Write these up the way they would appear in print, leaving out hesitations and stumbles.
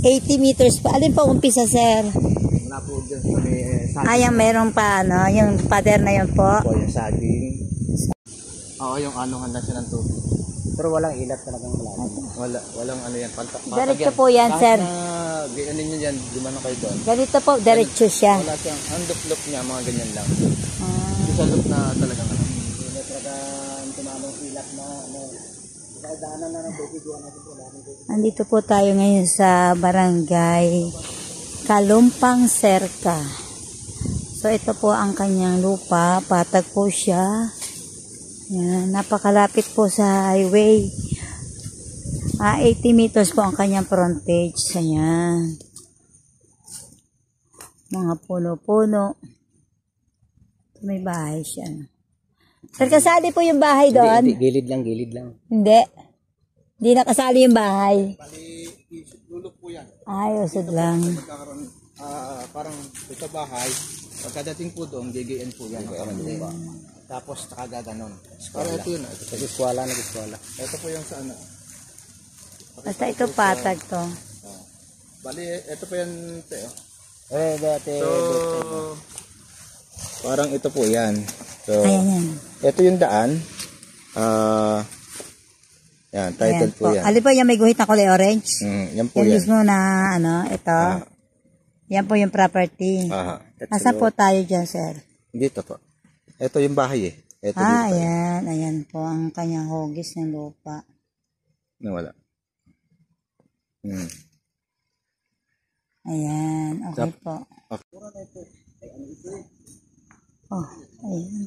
80 meters pa. Alin po umpisa, sir? Wala po dyan sa may saging. Yung meron pa, ano? Yung pader na yun po? Po, yung saging. Oo, yung anuhan lang siya ng tubig. Pero walang ilat talagang walang ano yan. Diretso po yan, sir. Kahit na ano nyo yan, lumanong kayo doon. Ganito po, diretso siya. Wala siyang, ang loop niya, mga ganyan lang. Hindi sa loop na talagang ano. Hindi talaga tumanong ilat na ano. Daanan na ng tubig. Andito po tayo ngayon sa barangay Kalumpang Serka. So ito po ang kanyang lupa. Patag po siya. Yan, napakalapit po sa highway. 80 meters po ang kanyang frontage. Ayan. Mga puno-puno. May bahay siya. Sir, kasali po yung bahay doon? Hindi, gilid lang. Hindi. Hindi nakasali yung bahay. Bali, lulok po yan. Ay, usod lang. Magkakaroon, parang ito bahay. Pagkadating po doon, GGN po yan. Tapos nakagaganon. Para ito yun. Nag-eskwala. Ito po yung sa ano. Basta ito patag to. Bali, ito po yan. Dati. So, parang ito po yan. So, Ayan yan. ito yung daan. Yan, title po yan. Alin po yung may guhit na kulay orange? Yan po Yan yan. mismo na ano, ito. Yan po yung property. Asa po tayo dyan, sir? Dito po. Ito yung bahay eh. Ito dito. Ayan. Ayan po ang kanyang hugis ng lupa. Nawala. Ayan. Okay po. Oh, ayan.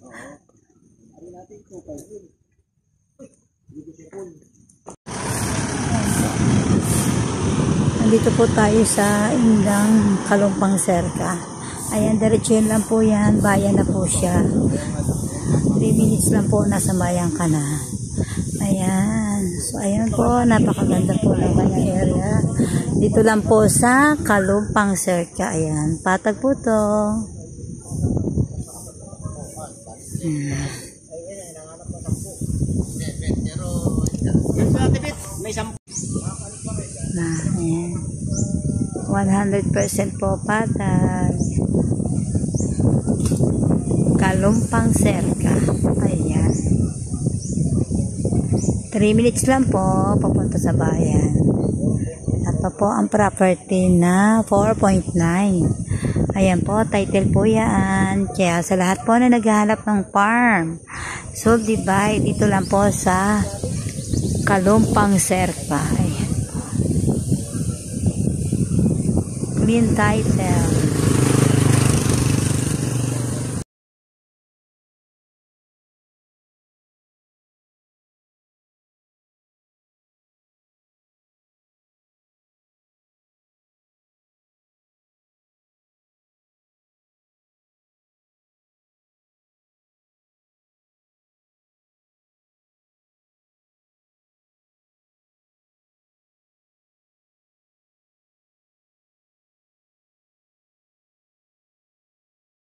Nandito po tayo sa Indang Kalumpang Serka. Ayan, diretso lang po yan. Bayan na po siya. 3 minutes lang po, nasa bayan ka na. Ayan. So, ayan po. Napakaganda po ng kanyang area. Dito lang po sa Kalumpang Serka. Ayan. Patag po to. Ayan. 100% po patag. Kalumpang Serka. Ayan. 3 minutes lang po papunta sa bayan. At pa po ang property na 4.9. Ayan po, title po yan. Kaya sa lahat po na naghahanap ng farm, sold divide, dito lang po sa Kalumpang Serka. Ayan po. Clean title.